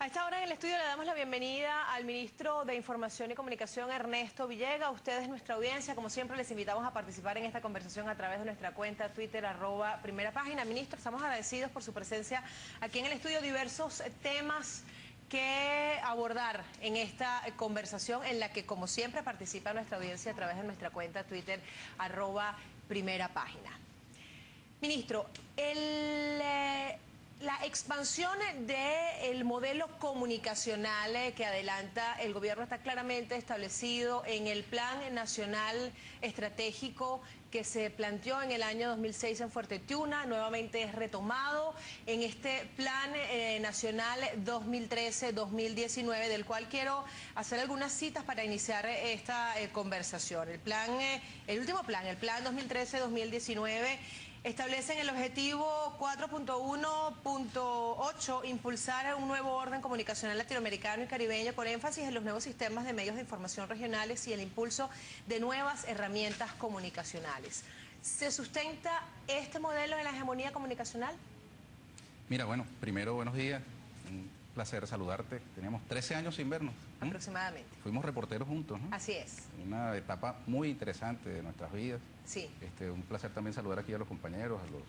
esta hora en el estudio le damos la bienvenida al ministro de Información y Comunicación, Ernesto Villegas. Ustedes, nuestra audiencia, como siempre, les invitamos a participar en esta conversación a través de nuestra cuenta Twitter, @primerapágina. Ministro, estamos agradecidos por su presencia aquí en el estudio. Diversos temas que abordar en esta conversación en la que, como siempre, participa nuestra audiencia a través de nuestra cuenta Twitter, @primerapágina. Ministro, la expansión del modelo comunicacional que adelanta el gobierno está claramente establecido en el Plan Nacional Estratégico que se planteó en el año 2006 en Fuerte Tiuna, nuevamente es retomado en este Plan Nacional 2013-2019, del cual quiero hacer algunas citas para iniciar esta conversación. El último plan, el Plan 2013-2019, establecen el objetivo 4.1.8, impulsar un nuevo orden comunicacional latinoamericano y caribeño con énfasis en los nuevos sistemas de medios de información regionales y el impulso de nuevas herramientas comunicacionales. ¿Se sustenta este modelo en la hegemonía comunicacional? Mira, bueno, primero, buenos días. Un placer saludarte. Teníamos 13 años sin vernos. Aproximadamente. Fuimos reporteros juntos, ¿no? Así es. Una etapa muy interesante de nuestras vidas. Sí. Un placer también saludar aquí a los compañeros, a los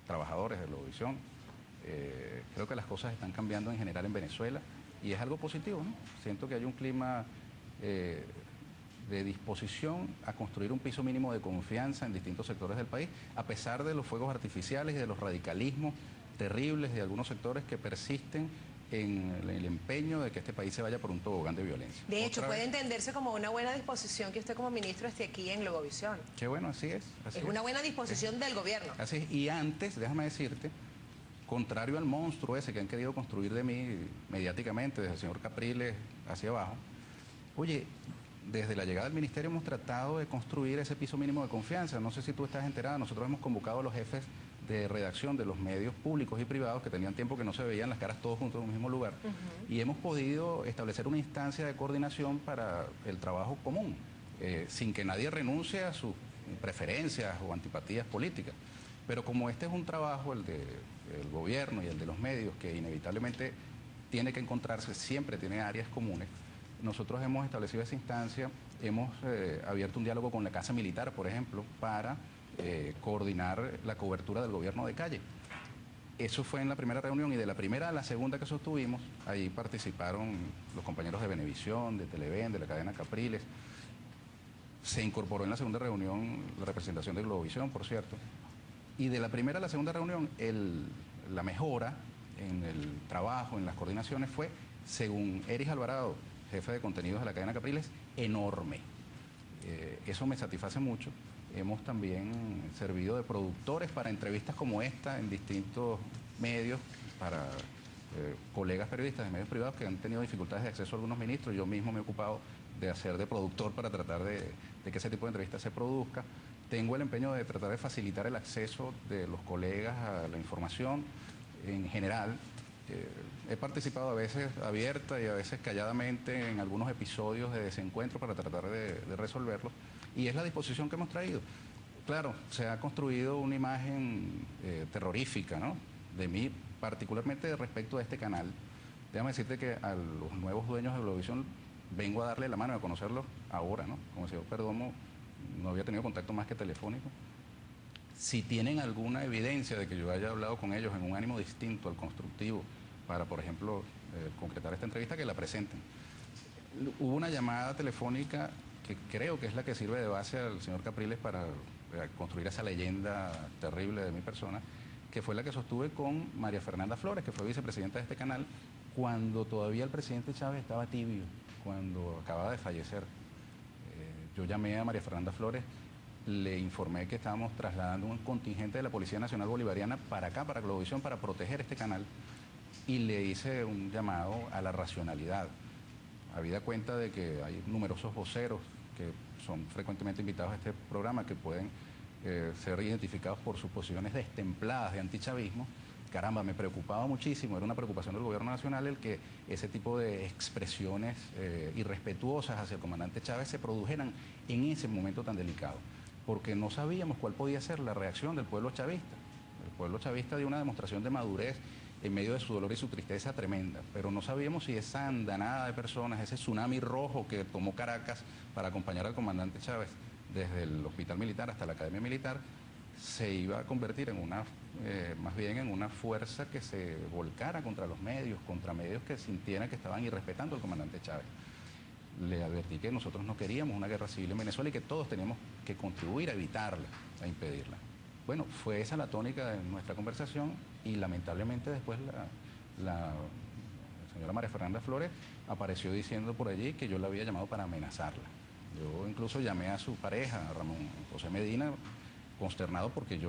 trabajadores de la audición. Creo que las cosas están cambiando en general en Venezuela y es algo positivo, ¿no? Siento que hay un clima de disposición a construir un piso mínimo de confianza en distintos sectores del país, a pesar de los fuegos artificiales y de los radicalismos terribles de algunos sectores que persisten en el empeño de que este país se vaya por un tobogán de violencia. De hecho, puede entenderse como una buena disposición que usted como ministro esté aquí en Globovisión. Qué bueno, así es. Es una buena disposición del gobierno. Así es. Y antes, déjame decirte, contrario al monstruo ese que han querido construir de mí mediáticamente, desde el señor Capriles hacia abajo, oye, desde la llegada del ministerio hemos tratado de construir ese piso mínimo de confianza. No sé si tú estás enterada, nosotros hemos convocado a los jefes de redacción de los medios públicos y privados que tenían tiempo que no se veían las caras todos juntos en un mismo lugar, y hemos podido establecer una instancia de coordinación para el trabajo común, sin que nadie renuncie a sus preferencias o antipatías políticas. Pero como este es un trabajo, el del gobierno y el de los medios, que inevitablemente tiene que encontrarse, siempre tiene áreas comunes, nosotros hemos establecido esa instancia, hemos abierto un diálogo con la Casa Militar, por ejemplo, para coordinar la cobertura del gobierno de calle. Eso fue en la primera reunión, y de la primera a la segunda que sostuvimos, ahí participaron los compañeros de Venevisión, de Televen, de la cadena Capriles. Se incorporó en la segunda reunión la representación de Globovisión, por cierto. Y de la primera a la segunda reunión, la mejora en el trabajo, en las coordinaciones, fue, según Eris Alvarado, jefe de contenidos de la cadena Capriles, enorme. Eso me satisface mucho. Hemos también servido de productores para entrevistas como esta en distintos medios, para colegas periodistas de medios privados que han tenido dificultades de acceso a algunos ministros. Yo mismo me he ocupado de hacer de productor para tratar de que ese tipo de entrevistas se produzca. Tengo el empeño de tratar de facilitar el acceso de los colegas a la información en general. He participado a veces abierta y a veces calladamente en algunos episodios de desencuentro para tratar de resolverlos, y es la disposición que hemos traído. Claro, se ha construido una imagen terrorífica, ¿no?, de mí, particularmente respecto a este canal. Déjame decirte que a los nuevos dueños de Globovisión vengo a darle la mano, a conocerlos ahora, ¿no? Como el señor Perdomo no había tenido contacto más que telefónico. Si tienen alguna evidencia de que yo haya hablado con ellos en un ánimo distinto al constructivo para, por ejemplo, concretar esta entrevista, que la presenten. Hubo una llamada telefónica que creo que es la que sirve de base al señor Capriles para construir esa leyenda terrible de mi persona, que fue la que sostuve con María Fernanda Flores, que fue vicepresidenta de este canal, cuando todavía el presidente Chávez estaba tibio, cuando acababa de fallecer. Yo llamé a María Fernanda Flores, le informé que estábamos trasladando un contingente de la Policía Nacional Bolivariana para acá, para Globovisión, para proteger este canal, y le hice un llamado a la racionalidad. Habida cuenta de que hay numerosos voceros que son frecuentemente invitados a este programa, que pueden ser identificados por sus posiciones destempladas de antichavismo. Caramba, me preocupaba muchísimo, era una preocupación del gobierno nacional el que ese tipo de expresiones irrespetuosas hacia el comandante Chávez se produjeran en ese momento tan delicado, porque no sabíamos cuál podía ser la reacción del pueblo chavista. El pueblo chavista dio una demostración de madurez en medio de su dolor y su tristeza tremenda, pero no sabíamos si esa andanada de personas, ese tsunami rojo que tomó Caracas para acompañar al comandante Chávez desde el hospital militar hasta la academia militar, se iba a convertir en más bien en una fuerza que se volcara contra los medios, contra medios que sintieran que estaban irrespetando al comandante Chávez. Le advertí que nosotros no queríamos una guerra civil en Venezuela y que todos teníamos que contribuir a evitarla, a impedirla. Bueno, fue esa la tónica de nuestra conversación y lamentablemente después la señora María Fernanda Flores apareció diciendo por allí que yo la había llamado para amenazarla. Yo incluso llamé a su pareja, a Ramón José Medina, consternado porque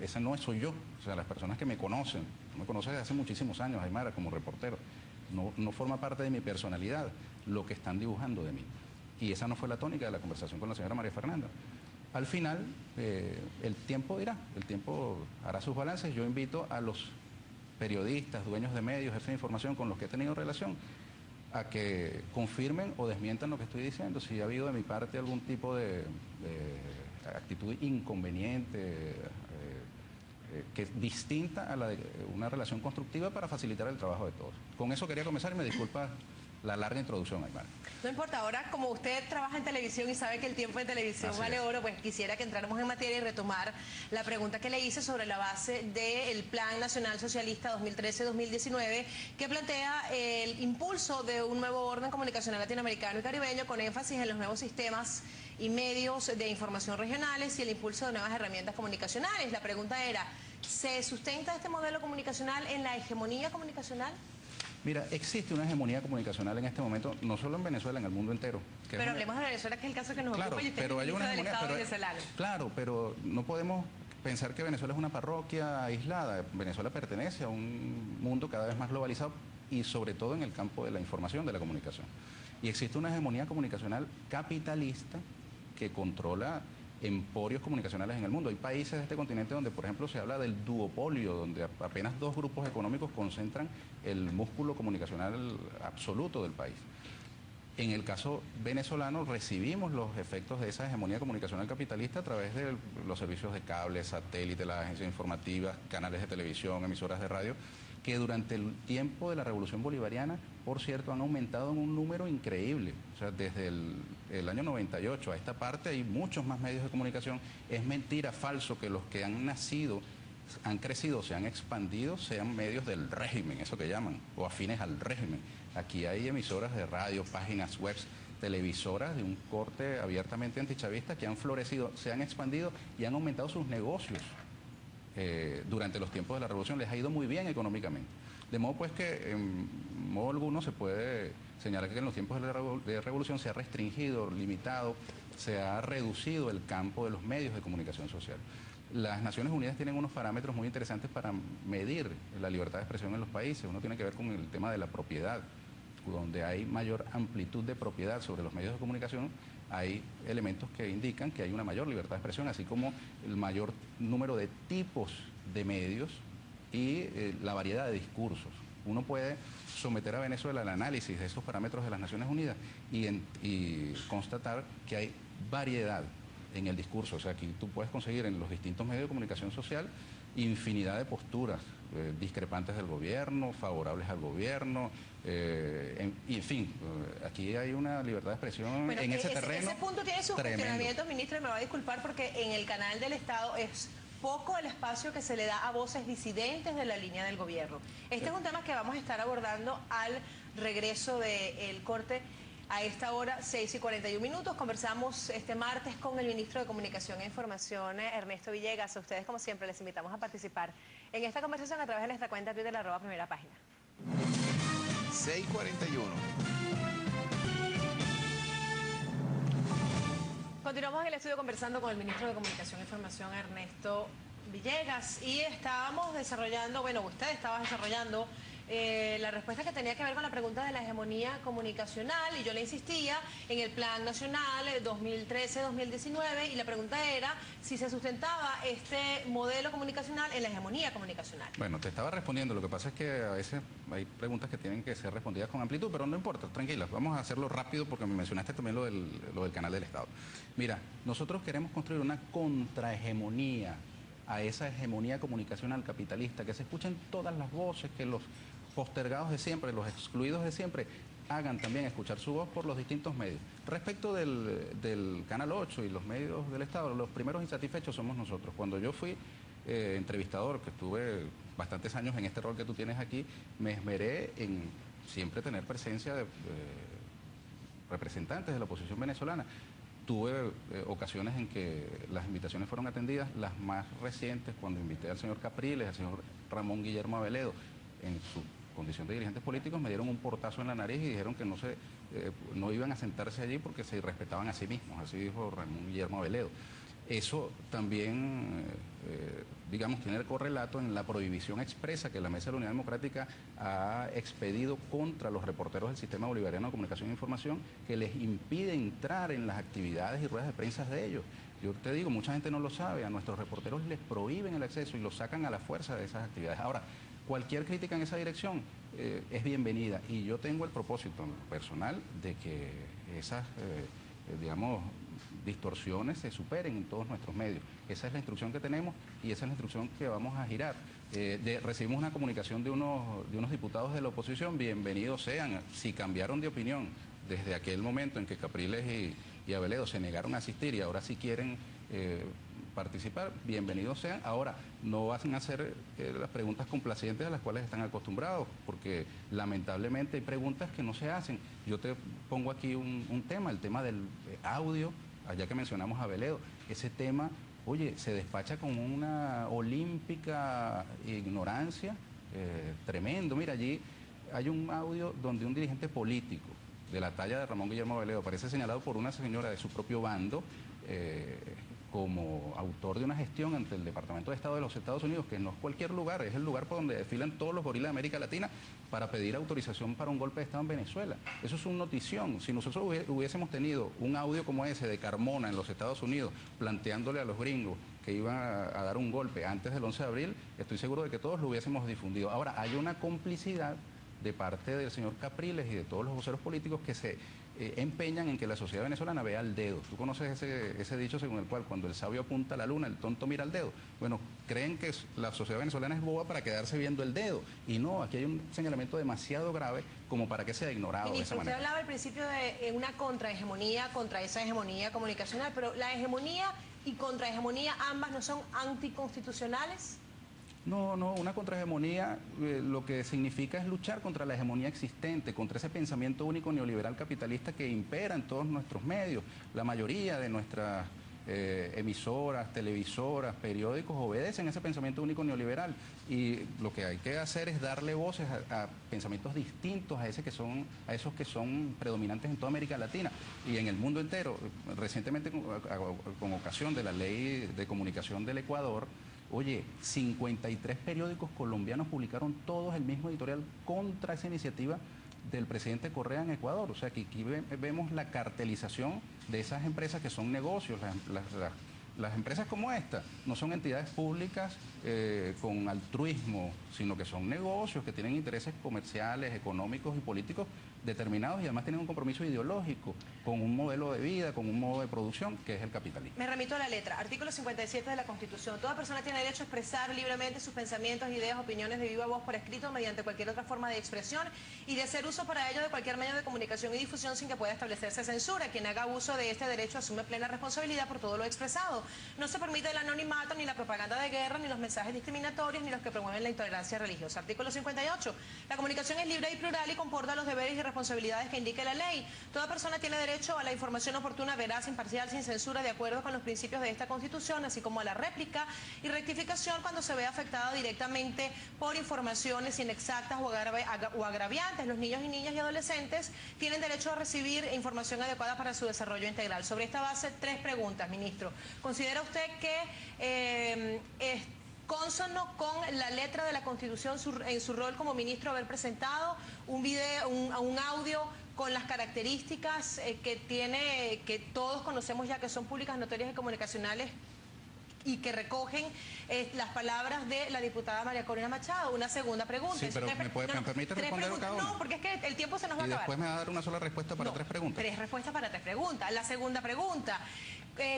esa no soy yo. O sea, las personas que me conocen desde hace muchísimos años, Aymara, como reportero, no forma parte de mi personalidad lo que están dibujando de mí. Y esa no fue la tónica de la conversación con la señora María Fernanda. Al final, el tiempo dirá, el tiempo hará sus balances. Yo invito a los periodistas, dueños de medios, jefes de información con los que he tenido relación, a que confirmen o desmientan lo que estoy diciendo. Si ha habido de mi parte algún tipo de actitud inconveniente, que es distinta a la de una relación constructiva para facilitar el trabajo de todos. Con eso quería comenzar y me disculpa la larga introducción, Aymar. No importa, ahora como usted trabaja en televisión y sabe que el tiempo de televisión vale oro, pues quisiera que entráramos en materia y retomar la pregunta que le hice sobre la base del Plan Nacional Socialista 2013-2019, que plantea el impulso de un nuevo orden comunicacional latinoamericano y caribeño con énfasis en los nuevos sistemas y medios de información regionales y el impulso de nuevas herramientas comunicacionales. La pregunta era, ¿se sustenta este modelo comunicacional en la hegemonía comunicacional? Mira, existe una hegemonía comunicacional en este momento, no solo en Venezuela, en el mundo entero. Pero hablemos de Venezuela, que es el caso que nos ocupa, y usted es ministro del Estado venezolano. Claro, pero no podemos pensar que Venezuela es una parroquia aislada. Venezuela pertenece a un mundo cada vez más globalizado y sobre todo en el campo de la información, de la comunicación. Y existe una hegemonía comunicacional capitalista que controla emporios comunicacionales en el mundo. Hay países de este continente donde, por ejemplo, se habla del duopolio, donde apenas dos grupos económicos concentran el músculo comunicacional absoluto del país. En el caso venezolano recibimos los efectos de esa hegemonía comunicacional capitalista a través de los servicios de cable, satélite, las agencias informativas, canales de televisión, emisoras de radio, que durante el tiempo de la Revolución Bolivariana, por cierto, han aumentado en un número increíble. O sea, desde el año 98 a esta parte hay muchos más medios de comunicación. Es mentira, falso, que los que han nacido, han crecido, se han expandido, sean medios del régimen, eso que llaman, o afines al régimen. Aquí hay emisoras de radio, páginas web, televisoras de un corte abiertamente antichavista que han florecido, se han expandido y han aumentado sus negocios. Durante los tiempos de la revolución les ha ido muy bien económicamente. De modo pues que en modo alguno se puede señalar que en los tiempos de la revolución se ha restringido, limitado, se ha reducido el campo de los medios de comunicación social. Las Naciones Unidas tienen unos parámetros muy interesantes para medir la libertad de expresión en los países. Uno tiene que ver con el tema de la propiedad, donde hay mayor amplitud de propiedad sobre los medios de comunicación, hay elementos que indican que hay una mayor libertad de expresión, así como el mayor número de tipos de medios y la variedad de discursos. Uno puede someter a Venezuela al análisis de estos parámetros de las Naciones Unidas y constatar que hay variedad en el discurso. O sea, aquí tú puedes conseguir en los distintos medios de comunicación social infinidad de posturas discrepantes del gobierno, favorables al gobierno, y en fin, aquí hay una libertad de expresión en ese terreno. Ese punto tiene sus cuestionamientos, ministro, y me va a disculpar porque en el canal del Estado es poco el espacio que se le da a voces disidentes de la línea del gobierno. Este es un tema que vamos a estar abordando al regreso del corte. A esta hora, 6:41. Conversamos este martes con el ministro de Comunicación e Información, Ernesto Villegas. A ustedes, como siempre, les invitamos a participar en esta conversación a través de nuestra cuenta Twitter, @primera página. 6:41. Continuamos en el estudio conversando con el ministro de Comunicación e Información, Ernesto Villegas, y estábamos desarrollando, bueno, usted estaba desarrollando la respuesta que tenía que ver con la pregunta de la hegemonía comunicacional, y yo le insistía en el Plan Nacional 2013-2019, y la pregunta era si se sustentaba este modelo comunicacional en la hegemonía comunicacional. Bueno, te estaba respondiendo, lo que pasa es que a veces hay preguntas que tienen que ser respondidas con amplitud, pero no importa, tranquila, vamos a hacerlo rápido porque me mencionaste también lo del canal del Estado. Mira, nosotros queremos construir una contrahegemonía a esa hegemonía comunicacional capitalista, que se escuchen todas las voces, que los postergados de siempre, los excluidos de siempre, hagan también escuchar su voz por los distintos medios. Respecto del Canal 8 y los medios del Estado, los primeros insatisfechos somos nosotros. Cuando yo fui entrevistador, que estuve bastantes años en este rol que tú tienes aquí, me esmeré en siempre tener presencia de representantes de la oposición venezolana. Tuve ocasiones en que las invitaciones fueron atendidas, las más recientes cuando invité al señor Capriles, al señor Ramón Guillermo Aveledo, en su condición de dirigentes políticos, me dieron un portazo en la nariz y dijeron que no iban a sentarse allí porque se respetaban a sí mismos, así dijo Ramón Guillermo Aveledo. Eso también, digamos, tiene el correlato en la prohibición expresa que la Mesa de la Unidad Democrática ha expedido contra los reporteros del Sistema Bolivariano de Comunicación e Información, que les impide entrar en las actividades y ruedas de prensa de ellos. Yo te digo, mucha gente no lo sabe, a nuestros reporteros les prohíben el acceso y los sacan a la fuerza de esas actividades. Ahora, cualquier crítica en esa dirección es bienvenida y yo tengo el propósito personal de que esas, digamos, distorsiones se superen en todos nuestros medios. Esa es la instrucción que tenemos y esa es la instrucción que vamos a girar. Recibimos una comunicación de unos diputados de la oposición, bienvenidos sean. Si cambiaron de opinión desde aquel momento en que Capriles y Aveledo se negaron a asistir y ahora sí quieren participar, bienvenidos sean. Ahora, no van a hacer las preguntas complacientes a las cuales están acostumbrados, porque lamentablemente hay preguntas que no se hacen. Yo te pongo aquí un tema, el tema del audio, allá que mencionamos a Aveledo. Ese tema, oye, se despacha con una olímpica ignorancia tremendo. Mira, allí hay un audio donde un dirigente político de la talla de Ramón Guillermo Aveledo parece señalado por una señora de su propio bando como autor de una gestión ante el Departamento de Estado de los Estados Unidos, que no es cualquier lugar, es el lugar por donde desfilan todos los gorilas de América Latina para pedir autorización para un golpe de Estado en Venezuela. Eso es una notición. Si nosotros hubiésemos tenido un audio como ese de Carmona en los Estados Unidos, planteándole a los gringos que iban a dar un golpe antes del 11 de abril, estoy seguro de que todos lo hubiésemos difundido. Ahora, hay una complicidad de parte del señor Capriles y de todos los voceros políticos que se empeñan en que la sociedad venezolana vea al dedo. Tú conoces ese dicho según el cual cuando el sabio apunta a la luna, el tonto mira al dedo. Bueno, creen que la sociedad venezolana es boba para quedarse viendo el dedo. Y no, aquí hay un señalamiento demasiado grave como para que sea ignorado. Ministro, de esa manera. usted hablaba al principio de una contrahegemonía contra esa hegemonía comunicacional, pero la hegemonía y contrahegemonía ambas no son anticonstitucionales. No, una contrahegemonía lo que significa es luchar contra la hegemonía existente, contra ese pensamiento único neoliberal capitalista que impera en todos nuestros medios. La mayoría de nuestras emisoras, televisoras, periódicos obedecen ese pensamiento único neoliberal y lo que hay que hacer es darle voces a pensamientos distintos a esos que son predominantes en toda América Latina y en el mundo entero. Recientemente, con ocasión de la Ley de Comunicación del Ecuador, oye, 53 periódicos colombianos publicaron todos el mismo editorial contra esa iniciativa del presidente Correa en Ecuador. O sea, que aquí vemos la cartelización de esas empresas que son negocios. Las empresas como esta no son entidades públicas con altruismo, sino que son negocios que tienen intereses comerciales, económicos y políticos determinados y además tienen un compromiso ideológico con un modelo de vida, con un modo de producción que es el capitalismo. Me remito a la letra. Artículo 57 de la Constitución. Toda persona tiene derecho a expresar libremente sus pensamientos, ideas, opiniones de viva voz por escrito mediante cualquier otra forma de expresión y de hacer uso para ello de cualquier medio de comunicación y difusión sin que pueda establecerse censura. Quien haga uso de este derecho asume plena responsabilidad por todo lo expresado. No se permite el anonimato, ni la propaganda de guerra, ni los mensajes discriminatorios, ni los que promueven la intolerancia religiosa. Artículo 58. La comunicación es libre y plural y comporta los deberes y responsabilidades que indique la ley. Toda persona tiene derecho a la información oportuna, veraz, imparcial, sin censura, de acuerdo con los principios de esta Constitución, así como a la réplica y rectificación cuando se vea afectada directamente por informaciones inexactas o agraviantes. Los niños y niñas y adolescentes tienen derecho a recibir información adecuada para su desarrollo integral. Sobre esta base, 3 preguntas, ministro. ¿Considera usted que es consono con la letra de la Constitución en su rol como ministro haber presentado un audio con las características que tiene, que todos conocemos ya que son públicas, notorias y comunicacionales, y que recogen las palabras de la diputada María Corina Machado. Una segunda pregunta. Sí, pero ¿me permite responder cada una? No, porque es que el tiempo se nos va a acabar. Y después me va a dar una sola respuesta para tres preguntas. 3 respuestas para 3 preguntas. La segunda pregunta.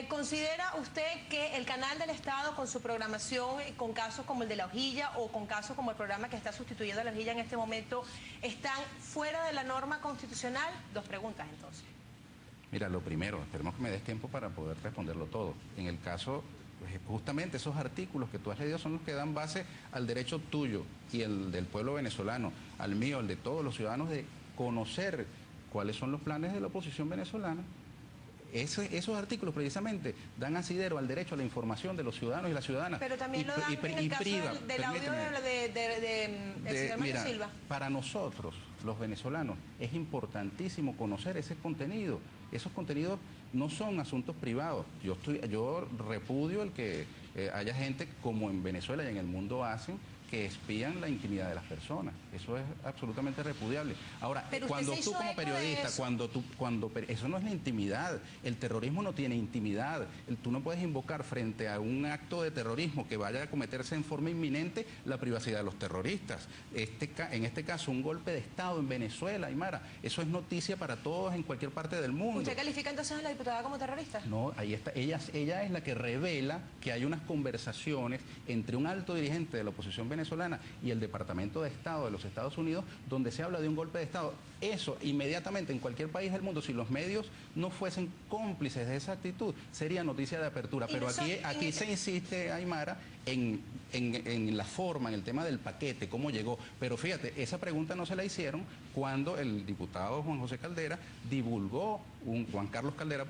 ¿Considera usted que el canal del Estado con su programación, con casos como el de La Hojilla o con casos como el programa que está sustituyendo a La Hojilla en este momento, están fuera de la norma constitucional? 2 preguntas entonces. Mira, lo primero, esperemos que me des tiempo para poder responderlo todo. En el caso, justamente esos artículos que tú has leído son los que dan base al derecho tuyo y el del pueblo venezolano, al mío, al de todos los ciudadanos, de conocer cuáles son los planes de la oposición venezolana. Esos artículos precisamente dan asidero al derecho a la información de los ciudadanos y las ciudadanas. Pero también lo dan en el caso del audio del señor Mario Silva. Para nosotros, los venezolanos, es importantísimo conocer ese contenido. Esos contenidos no son asuntos privados. Yo repudio el que haya gente como en Venezuela y en el mundo hacen, que espían la intimidad de las personas. Eso es absolutamente repudiable. Ahora, cuando tú como periodista, eso no es la intimidad. El terrorismo no tiene intimidad. Tú no puedes invocar frente a un acto de terrorismo que vaya a cometerse en forma inminente la privacidad de los terroristas. En este caso, un golpe de Estado en Venezuela, Aymara, eso es noticia para todos en cualquier parte del mundo. ¿Usted califica entonces a la diputada como terrorista? No, ahí está. Ella es la que revela que hay unas conversaciones entre un alto dirigente de la oposición venezolana y el Departamento de Estado de los Estados Unidos, donde se habla de un golpe de Estado. Eso, inmediatamente, en cualquier país del mundo, si los medios no fuesen cómplices de esa actitud, sería noticia de apertura. Pero aquí se insiste, Aymara, en la forma, en el tema del paquete, cómo llegó. Pero fíjate, esa pregunta no se la hicieron cuando el diputado Juan Carlos Caldera,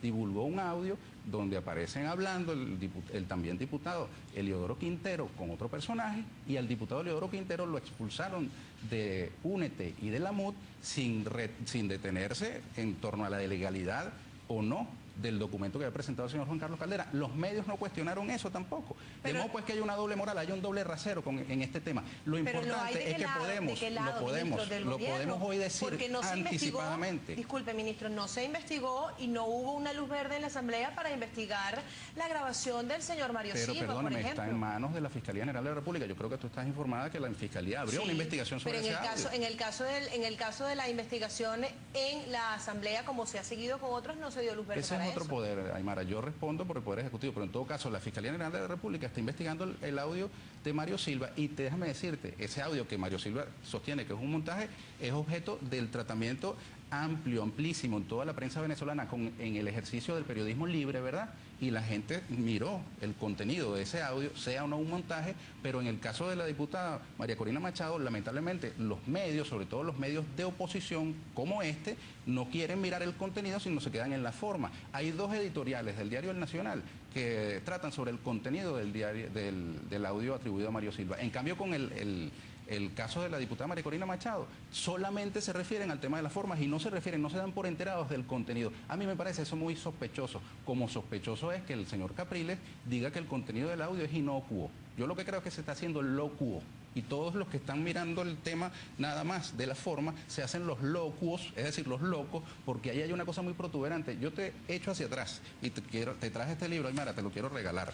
divulgó un audio donde aparecen hablando el también diputado Eliodoro Quintero con otro personaje, y al diputado Eliodoro Quintero lo expulsaron de Únete y de la MUD sin detenerse en torno a la ilegalidad o no del documento que había presentado el señor Juan Carlos Caldera. Los medios no cuestionaron eso tampoco. De modo pues que hay una doble moral, hay un doble rasero en este tema. Lo importante es que lo podemos hoy decir anticipadamente. Disculpe, ministro, no se investigó y no hubo una luz verde en la Asamblea para investigar la grabación del señor Mario Silva, perdóname, por ejemplo. Está en manos de la Fiscalía General de la República. Yo creo que tú estás informada que la Fiscalía abrió una investigación sobre ese audio. En el caso de la investigación en la Asamblea, como se ha seguido con otros, no se dio luz verde para eso. Otro poder, Aymara. Yo respondo por el Poder Ejecutivo, pero en todo caso la Fiscalía General de la República está investigando el audio de Mario Silva, y déjame decirte, ese audio que Mario Silva sostiene que es un montaje, es objeto del tratamiento amplísimo en toda la prensa venezolana en el ejercicio del periodismo libre, ¿verdad? Y la gente miró el contenido de ese audio, sea o no un montaje, pero en el caso de la diputada María Corina Machado, lamentablemente los medios, sobre todo los medios de oposición como este, no quieren mirar el contenido, sino se quedan en la forma. Hay 2 editoriales del diario El Nacional que tratan sobre el contenido del audio atribuido a Mario Silva. En cambio, con el caso de la diputada María Corina Machado, solamente se refieren al tema de las formas y no se dan por enterados del contenido. A mí me parece eso muy sospechoso. Como sospechoso es que el señor Capriles diga que el contenido del audio es inocuo. Yo lo que creo es que se está haciendo locuo. Y todos los que están mirando el tema nada más de la forma se hacen los locuos, es decir, los locos, porque ahí hay una cosa muy protuberante. Yo te echo hacia atrás y te traje este libro, Aymara, te lo quiero regalar.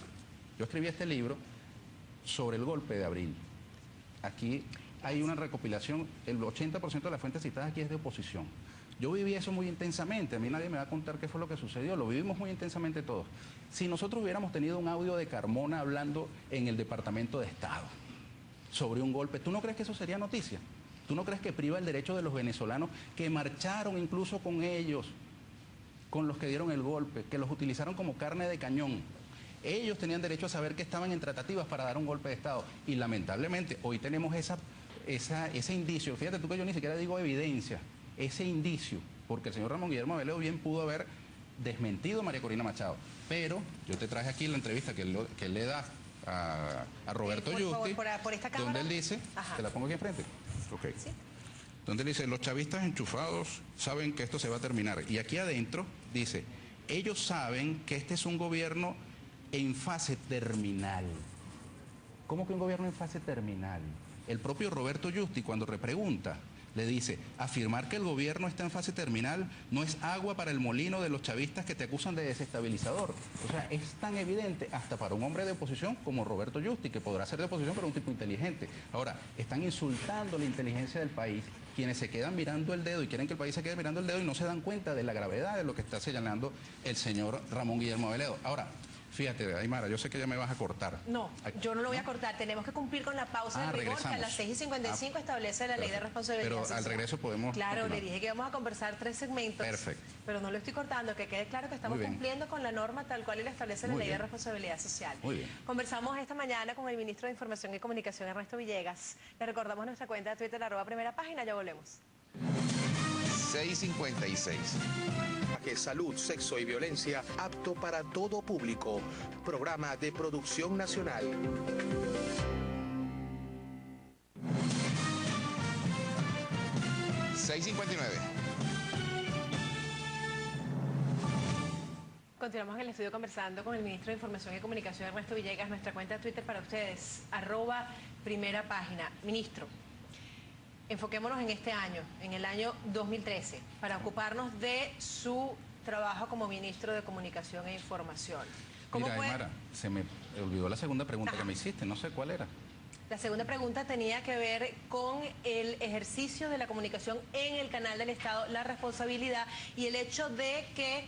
Yo escribí este libro sobre el golpe de abril. Aquí hay una recopilación, el 80% de las fuentes citadas aquí es de oposición. Yo viví eso muy intensamente, a mí nadie me va a contar qué fue lo que sucedió, lo vivimos muy intensamente todos. Si nosotros hubiéramos tenido un audio de Carmona hablando en el Departamento de Estado sobre un golpe, ¿tú no crees que eso sería noticia? ¿Tú no crees que priva el derecho de los venezolanos que marcharon incluso con ellos, con los que dieron el golpe, que los utilizaron como carne de cañón? Ellos tenían derecho a saber que estaban en tratativas para dar un golpe de Estado. Y lamentablemente hoy tenemos ese indicio. Fíjate tú que yo ni siquiera digo evidencia. Ese indicio. Porque el señor Ramón Guillermo Aveleo bien pudo haber desmentido a María Corina Machado. Pero yo te traje aquí la entrevista que él le da a Roberto Justi. Por esta cámara. Donde él dice, te la pongo aquí enfrente. Okay. ¿Sí? Donde él dice, los chavistas enchufados saben que esto se va a terminar. Y aquí adentro dice, ellos saben que este es un gobierno en fase terminal. ¿Cómo que un gobierno en fase terminal? El propio Roberto Justi, cuando repregunta le dice, afirmar que el gobierno está en fase terminal no es agua para el molino de los chavistas que te acusan de desestabilizador. O sea, es tan evidente hasta para un hombre de oposición como Roberto Justi, que podrá ser de oposición, pero un tipo inteligente. Ahora, están insultando la inteligencia del país, quienes se quedan mirando el dedo y quieren que el país se quede mirando el dedo y no se dan cuenta de la gravedad de lo que está señalando el señor Ramón Guillermo Aveledo. Ahora, fíjate, Aymara, yo sé que ya me vas a cortar. No, yo no lo voy a cortar. Tenemos que cumplir con la pausa de rigor, regresamos. que a las 6:55 establece la ley de responsabilidad Pero social. al regreso podemos... Claro, continuar. le dije que íbamos a conversar 3 segmentos. Perfecto. Pero no lo estoy cortando, que quede claro que estamos cumpliendo con la norma tal cual la establece la ley de responsabilidad social. Muy bien. Conversamos esta mañana con el ministro de Información y Comunicación, Ernesto Villegas. Le recordamos nuestra cuenta de Twitter, @primerapágina. Ya volvemos. 6:56. Salud, sexo y violencia, apto para todo público. Programa de producción nacional. Continuamos en el estudio conversando con el ministro de Información y Comunicación, Ernesto Villegas. Nuestra cuenta de Twitter para ustedes, @primerapágina. Ministro, enfoquémonos en este año, en el año 2013, para ocuparnos de su trabajo como ministro de Comunicación e Información. Mira, Aymara, se me olvidó la segunda pregunta que me hiciste, no sé cuál era. La segunda pregunta tenía que ver con el ejercicio de la comunicación en el canal del Estado, la responsabilidad y el hecho de que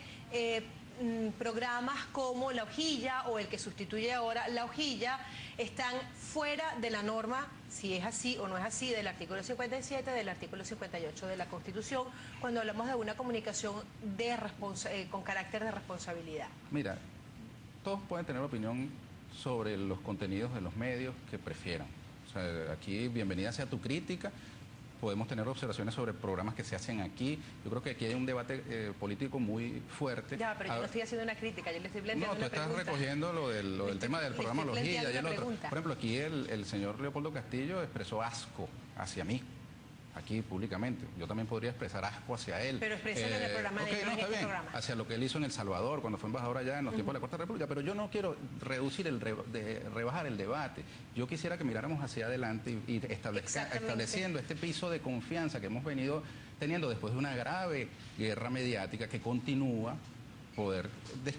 programas como La Hojilla o el que sustituye ahora La Hojilla están fuera de la norma, si es así o no es así, del artículo 57, del artículo 58 de la Constitución, cuando hablamos de una comunicación con carácter de responsabilidad. Mira, todos pueden tener opinión sobre los contenidos de los medios que prefieran. O sea, aquí bienvenida sea tu crítica. Podemos tener observaciones sobre programas que se hacen aquí. Yo creo que aquí hay un debate político muy fuerte. Ya, pero yo no estoy haciendo una crítica, yo le estoy planteando una pregunta. No, tú estás recogiendo lo del tema del programa Los Hojilla y el otro. Pregunta. Por ejemplo, aquí el señor Leopoldo Castillo expresó asco hacia mí, aquí públicamente. Yo también podría expresar asco hacia él. Pero expresan en el programa de no, está bien, programa. Hacia lo que él hizo en El Salvador, cuando fue embajador allá en los tiempos de la Cuarta República. Pero yo no quiero reducir rebajar el debate. Yo quisiera que miráramos hacia adelante y estableciendo este piso de confianza que hemos venido teniendo después de una grave guerra mediática que continúa, poder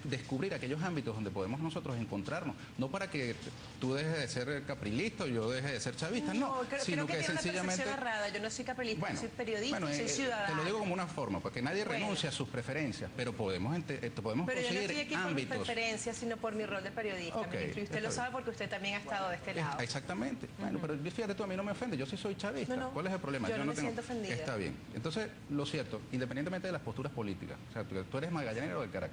descubrir aquellos ámbitos donde podemos nosotros encontrarnos, no para que tú dejes de ser caprilista o yo deje de ser chavista, no, creo sino que tiene sencillamente... una percepción errada. Yo no soy caprilista, bueno, soy periodista, soy ciudadana. Te lo digo como una forma, porque nadie renuncia a sus preferencias, pero podemos conseguir pero yo no estoy aquí ámbitos. por mis preferencias, sino por mi rol de periodista, ministro, y usted lo sabe porque usted también ha estado de este lado. Exactamente. Bueno, pero fíjate tú, a mí no me ofende, yo sí soy chavista. ¿Cuál es el problema? Yo no me siento ofendida. Está bien. Entonces, lo cierto, independientemente de las posturas políticas, o sea, tú eres magallanero o del Caracas.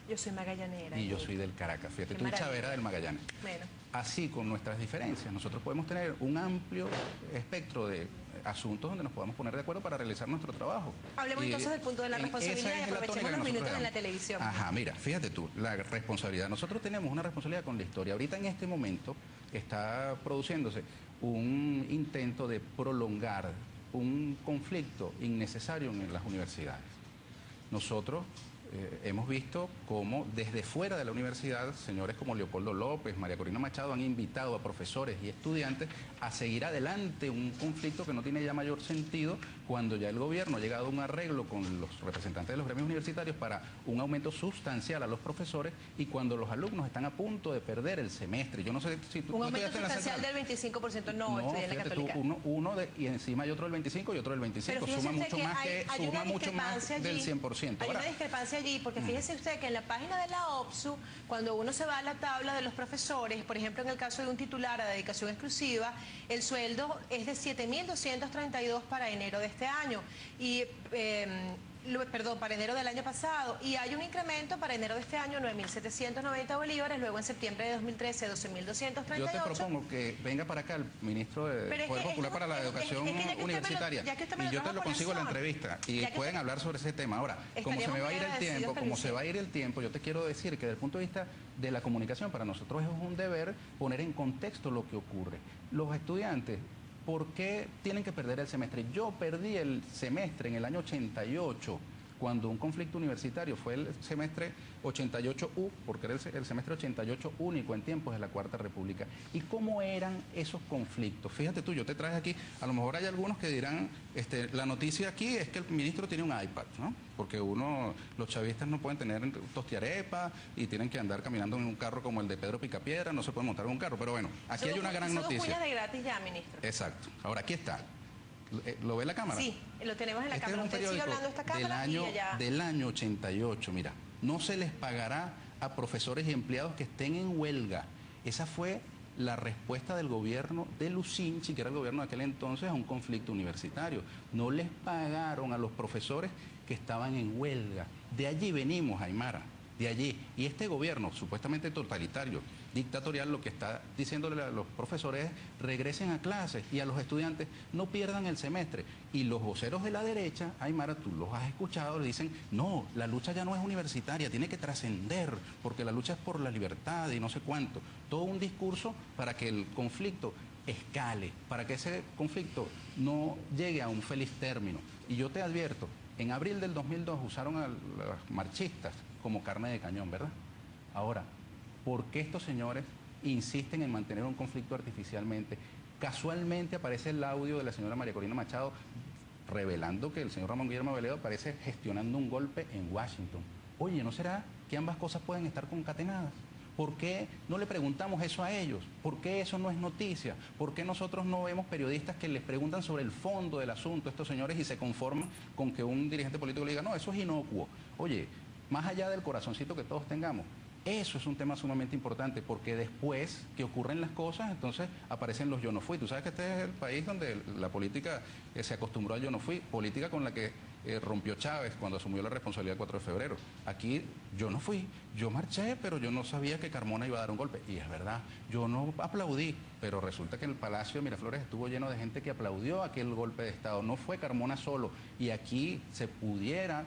Yo soy magallanera. Y yo soy del Caracas, fíjate, tú Chavera del Magallanes. Bueno. Así, con nuestras diferencias, nosotros podemos tener un amplio espectro de asuntos donde nos podamos poner de acuerdo para realizar nuestro trabajo. Hablemos entonces del punto de la responsabilidad y aprovechemos los minutos en la televisión. Ajá, mira, fíjate tú, la responsabilidad. Nosotros tenemos una responsabilidad con la historia. Ahorita en este momento está produciéndose un intento de prolongar un conflicto innecesario en las universidades. Nosotros hemos visto cómo desde fuera de la universidad, señores como Leopoldo López, María Corina Machado han invitado a profesores y estudiantes a seguir adelante un conflicto que no tiene ya mayor sentido cuando ya el gobierno ha llegado a un arreglo con los representantes de los gremios universitarios para un aumento sustancial a los profesores y cuando los alumnos están a punto de perder el semestre. Yo no sé si tú... Un aumento sustancial del 25%, no estudié en la Católica. Y encima hay otro del 25 y otro del 25, suma mucho más del 100%. Hay una discrepancia allí, porque fíjese usted que en la página de la OPSU, cuando uno se va a la tabla de los profesores, por ejemplo, en el caso de un titular a dedicación exclusiva, el sueldo es de 7.232 para enero de este año, y para enero del año pasado, y hay un incremento para enero de este año, 9.790 bolívares, luego en septiembre de 2013, 12.238. Yo te propongo que venga para acá el ministro de Poder Popular para la Educación Universitaria, y yo te lo consigo en la entrevista, y pueden hablar sobre ese tema. Ahora, como se me va a ir el tiempo, yo te quiero decir que desde el punto de vista de la comunicación, para nosotros es un deber poner en contexto lo que ocurre. Los estudiantes, ¿por qué tienen que perder el semestre? Yo perdí el semestre en el año 88, cuando un conflicto universitario fue el semestre 88U, porque era el semestre 88 único en tiempos de la Cuarta República. ¿Y cómo eran esos conflictos? Fíjate tú, yo te traje aquí, a lo mejor hay algunos que dirán, la noticia aquí es que el ministro tiene un iPad, ¿no? Porque los chavistas no pueden tener tostiarepa y tienen que andar caminando en un carro como el de Pedro Picapiedra, no se pueden montar en un carro, pero bueno, aquí hay una gran noticia. Son cuñas de gratis ya, ministro. Exacto. Ahora, aquí está. ¿Lo ve la cámara? Sí, lo tenemos en la cámara. Es un Usted sigue hablando de esta cámara del año 88, mira. No se les pagará a profesores y empleados que estén en huelga. Esa fue la respuesta del gobierno de Lucinchi, que era el gobierno de aquel entonces, a un conflicto universitario. No les pagaron a los profesores que estaban en huelga. De allí venimos, Aymara, de allí. Y este gobierno, supuestamente totalitario, dictatorial, lo que está diciéndole a los profesores es regresen a clases y a los estudiantes no pierdan el semestre. Y los voceros de la derecha, Aymara, tú los has escuchado, le dicen, no, la lucha ya no es universitaria, tiene que trascender, porque la lucha es por la libertad y no sé cuánto. Todo un discurso para que el conflicto escale, para que ese conflicto no llegue a un feliz término. Y yo te advierto, en abril del 2002 usaron a los marchistas como carne de cañón, ¿verdad? Ahora, ¿por qué estos señores insisten en mantener un conflicto artificialmente? Casualmente aparece el audio de la señora María Corina Machado revelando que el señor Ramón Guillermo Veleo aparece gestionando un golpe en Washington. Oye, ¿no será que ambas cosas pueden estar concatenadas? ¿Por qué no le preguntamos eso a ellos? ¿Por qué eso no es noticia? ¿Por qué nosotros no vemos periodistas que les preguntan sobre el fondo del asunto a estos señores y se conforman con que un dirigente político le diga, no, eso es inocuo? Oye, más allá del corazoncito que todos tengamos, eso es un tema sumamente importante, porque después que ocurren las cosas, entonces aparecen los yo no fui. Tú sabes que este es el país donde la política se acostumbró al yo no fui, política con la que rompió Chávez cuando asumió la responsabilidad el 4 de febrero. Aquí yo no fui, yo marché, pero yo no sabía que Carmona iba a dar un golpe. Y es verdad, yo no aplaudí, pero resulta que el Palacio de Miraflores estuvo lleno de gente que aplaudió aquel golpe de Estado. No fue Carmona solo. Y aquí se pudiera,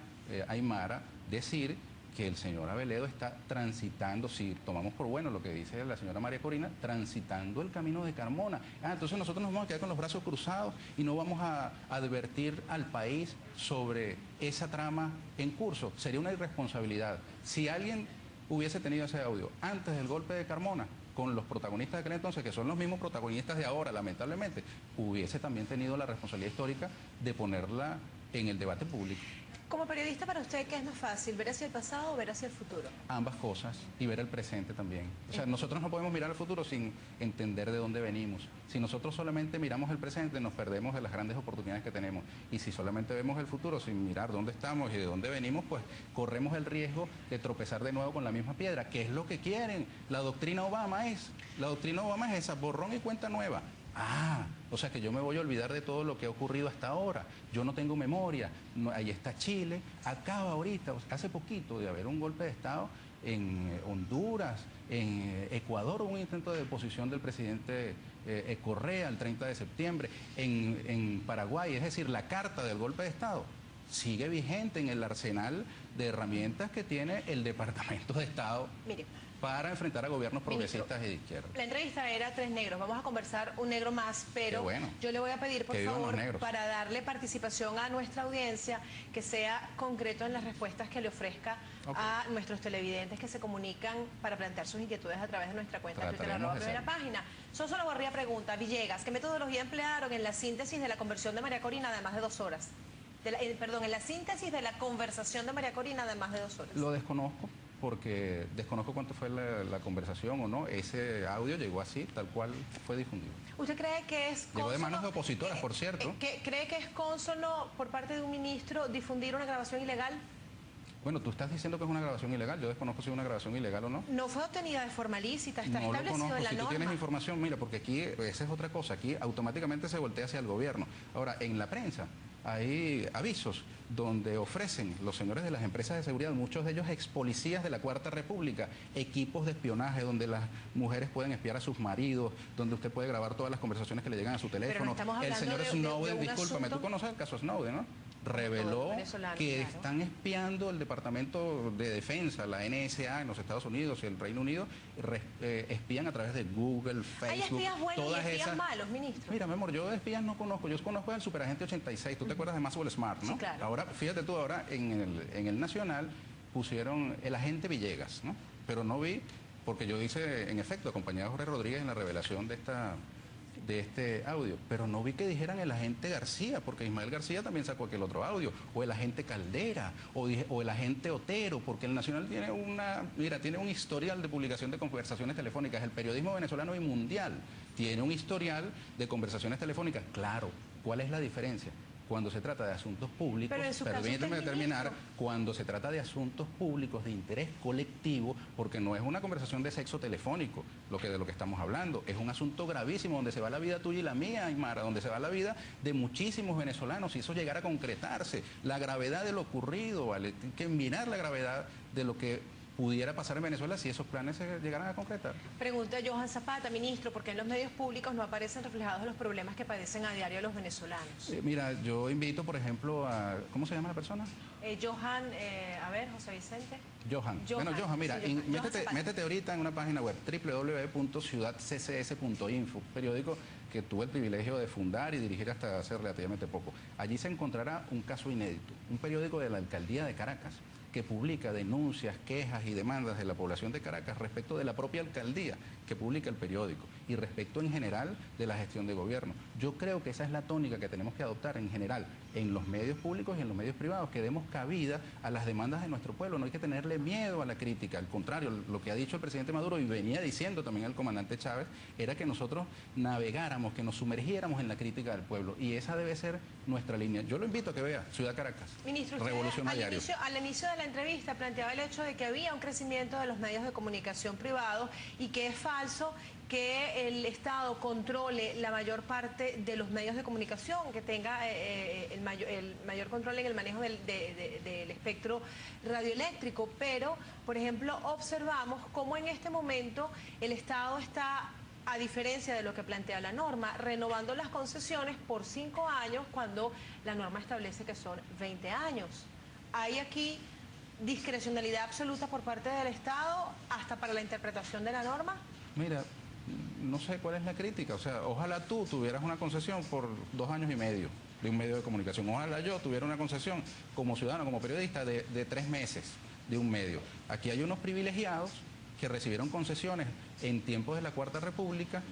Aymara, decir que el señor Aveledo está transitando, si tomamos por bueno lo que dice la señora María Corina, transitando el camino de Carmona. Entonces nosotros nos vamos a quedar con los brazos cruzados y no vamos a advertir al país sobre esa trama en curso. Sería una irresponsabilidad. Si alguien hubiese tenido ese audio antes del golpe de Carmona, con los protagonistas de aquel entonces, que son los mismos protagonistas de ahora, lamentablemente, hubiese también tenido la responsabilidad histórica de ponerla en el debate público. Como periodista, para usted, ¿qué es más fácil? ¿Ver hacia el pasado o ver hacia el futuro? Ambas cosas, y ver el presente también. O sea, nosotros no podemos mirar al futuro sin entender de dónde venimos. Si nosotros solamente miramos el presente, nos perdemos de las grandes oportunidades que tenemos. Y si solamente vemos el futuro sin mirar dónde estamos y de dónde venimos, pues corremos el riesgo de tropezar de nuevo con la misma piedra, que es lo que quieren. La doctrina Obama es esa, borrón y cuenta nueva. O sea que yo me voy a olvidar de todo lo que ha ocurrido hasta ahora. Yo no tengo memoria. Ahí está Chile. Acaba ahorita, hace poquito, de haber un golpe de Estado en Honduras, en Ecuador, un intento de deposición del presidente Correa el 30 de septiembre, en Paraguay. Es decir, la carta del golpe de Estado sigue vigente en el arsenal de herramientas que tiene el Departamento de Estado. Mire, para enfrentar a gobiernos progresistas y de izquierda. La entrevista era Tres Negros. Vamos a conversar un negro más, pero bueno, yo le voy a pedir, por favor, para darle participación a nuestra audiencia, que sea concreto en las respuestas que le ofrezca a nuestros televidentes que se comunican para plantear sus inquietudes a través de nuestra cuenta Twitter, @primera página. Soso Laguarría pregunta, Villegas, ¿qué metodología emplearon en la síntesis de la conversión de María Corina de más de 2 horas? En la síntesis de la conversación de María Corina de más de 2 horas. Lo desconozco, porque desconozco cuánto fue la conversación o no. Ese audio llegó así, tal cual fue difundido. ¿Usted cree que es cónsono? Llegó de manos de opositoras, por cierto. ¿Cree que es cónsono por parte de un ministro difundir una grabación ilegal? Bueno, tú estás diciendo que es una grabación ilegal. Yo desconozco si es una grabación ilegal o no. No fue obtenida de forma lícita, está establecido en la norma. Si tú tienes información, mira, porque aquí esa es otra cosa. Aquí automáticamente se voltea hacia el gobierno. Ahora, en la prensa hay avisos donde ofrecen los señores de las empresas de seguridad, muchos de ellos ex policías de la Cuarta República, equipos de espionaje donde las mujeres pueden espiar a sus maridos, donde usted puede grabar todas las conversaciones que le llegan a su teléfono. Pero no estamos hablando el señor Snowden, discúlpame, asunto... tú conoces el caso Snowden, ¿no? reveló que claro, están espiando el Departamento de Defensa, la NSA en los Estados Unidos y el Reino Unido, espían a través de Google, Facebook, ¿hay espías buenos todas y espías esas... malos, ministro? Mira, mi amor, yo de espías no conozco, yo conozco al Superagente 86, ¿tú te acuerdas de Maxwell Smart, no? Sí, claro. Ahora, fíjate tú, ahora en el Nacional pusieron el agente Villegas, ¿no? Pero no vi, porque yo hice, en efecto, acompañado a Jorge Rodríguez en la revelación de este audio, pero no vi que dijeran el agente García, porque Ismael García también sacó aquel otro audio, o el agente Caldera, o el agente Otero, porque el Nacional tiene tiene un historial de publicación de conversaciones telefónicas. El periodismo venezolano y mundial tiene un historial de conversaciones telefónicas. Claro, ¿cuál es la diferencia? Cuando se trata de asuntos públicos, permíteme terminar, cuando se trata de asuntos públicos de interés colectivo, porque no es una conversación de sexo telefónico, de lo que estamos hablando, es un asunto gravísimo donde se va la vida tuya y la mía, Aymara, donde se va la vida de muchísimos venezolanos, si eso llegara a concretarse, la gravedad de lo ocurrido, ¿vale? Hay que mirar la gravedad de lo que pudiera pasar en Venezuela si esos planes se llegaran a concretar. Pregunta Johan Zapata, ministro, ¿por qué en los medios públicos no aparecen reflejados los problemas que padecen a diario los venezolanos? Mira, yo invito, por ejemplo, a... ¿Cómo se llama la persona? Johan, José Vicente. Johan. Bueno, Johan, mira, sí, métete ahorita en una página web, www.ciudadccs.info, periódico que tuve el privilegio de fundar y dirigir hasta hace relativamente poco. Allí se encontrará un caso inédito, un periódico de la Alcaldía de Caracas, que publica denuncias, quejas y demandas de la población de Caracas respecto de la propia alcaldía que publica el periódico y respecto en general de la gestión de gobierno. Yo creo que esa es la tónica que tenemos que adoptar en general en los medios públicos y en los medios privados, que demos cabida a las demandas de nuestro pueblo. No hay que tenerle miedo a la crítica, al contrario, lo que ha dicho el presidente Maduro y venía diciendo también el comandante Chávez, era que nosotros navegáramos, que nos sumergiéramos en la crítica del pueblo, y esa debe ser nuestra línea. Yo lo invito a que vea Ciudad Caracas, Ministro, Revolución a Diario. Al inicio de la entrevista planteaba el hecho de que había un crecimiento de los medios de comunicación privados y que es falso que el Estado controle la mayor parte de los medios de comunicación, que tenga el mayor control en el manejo del espectro radioeléctrico. Pero, por ejemplo, observamos cómo en este momento el Estado está, a diferencia de lo que plantea la norma, renovando las concesiones por 5 años cuando la norma establece que son 20 años. Hay aquí discrecionalidad absoluta por parte del Estado hasta para la interpretación de la norma. Mira, no sé cuál es la crítica, o sea, ojalá tú tuvieras una concesión por 2 años y medio de un medio de comunicación, ojalá yo tuviera una concesión como ciudadano, como periodista de 3 meses de un medio. Aquí hay unos privilegiados que recibieron concesiones en tiempos de la Cuarta República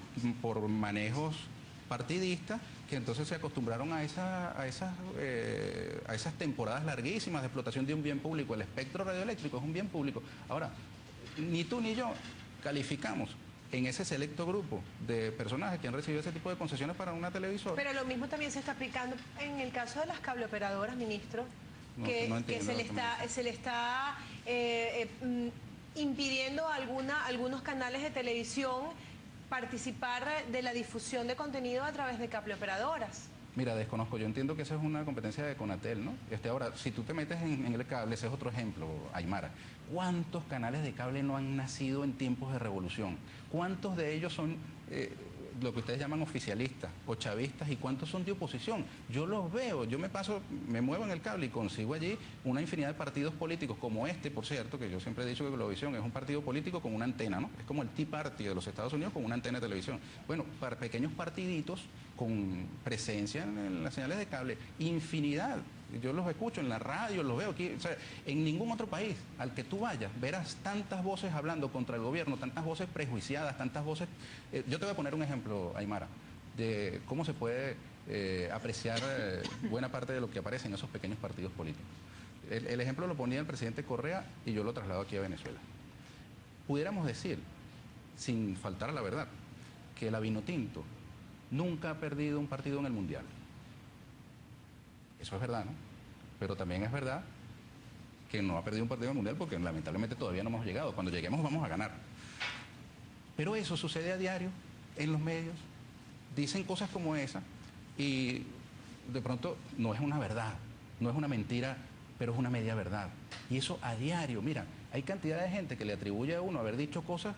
por manejos partidistas, que entonces se acostumbraron a esas temporadas larguísimas de explotación de un bien público. El espectro radioeléctrico es un bien público. Ahora, ni tú ni yo calificamos en ese selecto grupo de personajes que han recibido ese tipo de concesiones para una televisora. Pero lo mismo también se está aplicando en el caso de las cableoperadoras, ministro, que se le está impidiendo a algunos canales de televisión participar de la difusión de contenido a través de cableoperadoras. Mira, desconozco, yo entiendo que esa es una competencia de Conatel, ¿no? Ahora, si tú te metes en el cable, ese es otro ejemplo, Aymara. ¿Cuántos canales de cable no han nacido en tiempos de revolución? ¿Cuántos de ellos son lo que ustedes llaman oficialistas o chavistas y cuántos son de oposición? Yo los veo, yo me muevo en el cable y consigo allí una infinidad de partidos políticos como este, por cierto, que yo siempre he dicho que Globovisión es un partido político con una antena, ¿no? Es como el Tea Party de los Estados Unidos con una antena de televisión. Bueno, para pequeños partiditos con presencia en las señales de cable, infinidad. Yo los escucho en la radio, los veo aquí. O sea, en ningún otro país al que tú vayas verás tantas voces hablando contra el gobierno, tantas voces prejuiciadas, tantas voces... yo te voy a poner un ejemplo, Aymara, de cómo se puede apreciar buena parte de lo que aparece en esos pequeños partidos políticos. El ejemplo lo ponía el presidente Correa y yo lo traslado aquí a Venezuela. Pudiéramos decir, sin faltar a la verdad, que la Vinotinto nunca ha perdido un partido en el Mundial. Eso es verdad, ¿no? Pero también es verdad que no ha perdido un partido en el Mundial porque lamentablemente todavía no hemos llegado. Cuando lleguemos vamos a ganar. Pero eso sucede a diario en los medios. Dicen cosas como esa y de pronto no es una verdad, no es una mentira, pero es una media verdad. Y eso a diario, mira, hay cantidad de gente que le atribuye a uno haber dicho cosas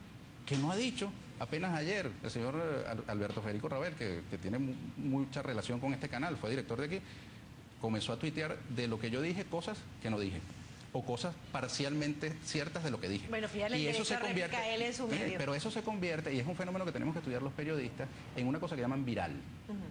que no ha dicho. Apenas ayer, el señor Alberto Federico Rabel, que tiene mucha relación con este canal, fue director de aquí, comenzó a tuitear de lo que yo dije cosas que no dije, o cosas parcialmente ciertas de lo que dije. Bueno, fíjate, y eso se convierte a él en su medio. Pero eso se convierte, y es un fenómeno que tenemos que estudiar los periodistas, en una cosa que llaman viral.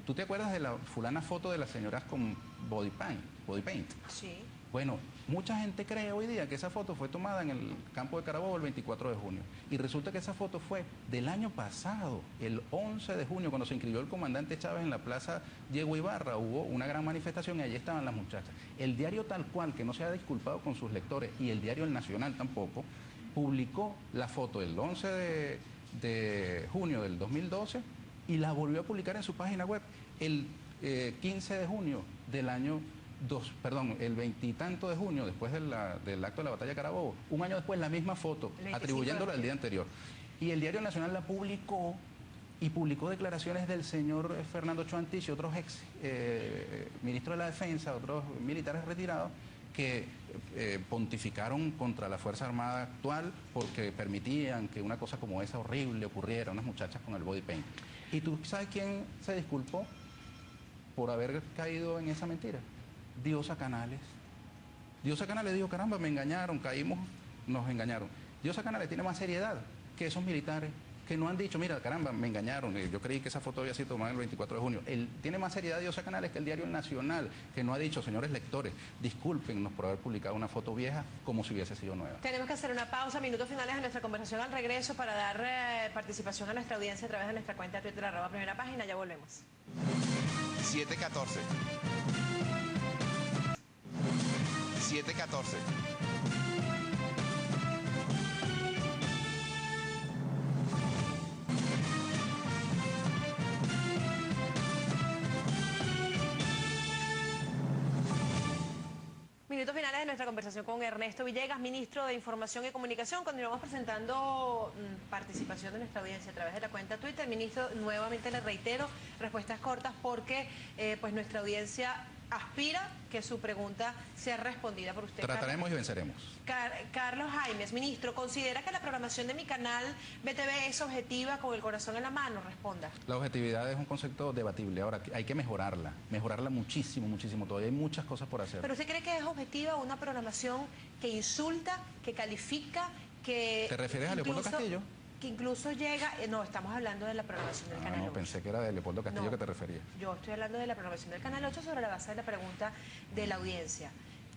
¿Tú te acuerdas de la fulana foto de las señoras con body paint? Sí. Bueno, mucha gente cree hoy día que esa foto fue tomada en el campo de Carabobo el 24 de junio. Y resulta que esa foto fue del año pasado, el 11 de junio, cuando se inscribió el comandante Chávez en la plaza Diego Ibarra. Hubo una gran manifestación y allí estaban las muchachas. El diario Tal Cual, que no se ha disculpado con sus lectores, y el diario El Nacional tampoco, publicó la foto el 11 de junio del 2012 y la volvió a publicar en su página web el 15 de junio del año el 20 y tanto de junio, después del acto de la batalla de Carabobo, un año después la misma foto, atribuyéndola al día anterior. Y el diario Nacional la publicó, y publicó declaraciones del señor Fernando Chuantich y otros ex ministros de la Defensa, otros militares retirados, que pontificaron contra la Fuerza Armada actual porque permitían que una cosa como esa horrible ocurriera, unas muchachas con el body paint. ¿Y tú sabes quién se disculpó por haber caído en esa mentira? Diosa Canales. Diosa Canales dijo, caramba, me engañaron, caímos, nos engañaron. Diosa Canales tiene más seriedad que esos militares que no han dicho, mira, caramba, me engañaron, yo creí que esa foto había sido tomada el 24 de junio. Él tiene más seriedad Diosa Canales que el diario El Nacional, que no ha dicho, señores lectores, discúlpennos por haber publicado una foto vieja como si hubiese sido nueva. Tenemos que hacer una pausa, minutos finales de nuestra conversación al regreso para dar participación a nuestra audiencia a través de nuestra cuenta de Twitter, @primera página, ya volvemos. 714. 714. Minutos finales de nuestra conversación con Ernesto Villegas, ministro de Información y Comunicación. Continuamos presentando participación de nuestra audiencia a través de la cuenta Twitter. Ministro, nuevamente le reitero, respuestas cortas porque pues nuestra audiencia aspira que su pregunta sea respondida por usted. Trataremos y venceremos. Carlos Jaimes, ministro, ¿considera que la programación de mi canal BTV es objetiva con el corazón en la mano? Responda. La objetividad es un concepto debatible. Ahora, hay que mejorarla muchísimo, muchísimo. Todavía hay muchas cosas por hacer. ¿Pero usted cree que es objetiva una programación que insulta, que califica, que... ¿Te refieres a Leopoldo Castillo? Que incluso llega... no, estamos hablando de la programación del Canal 8. No, pensé que era de Leopoldo Castillo que te referías. Yo estoy hablando de la programación del Canal 8 sobre la base de la pregunta de la audiencia,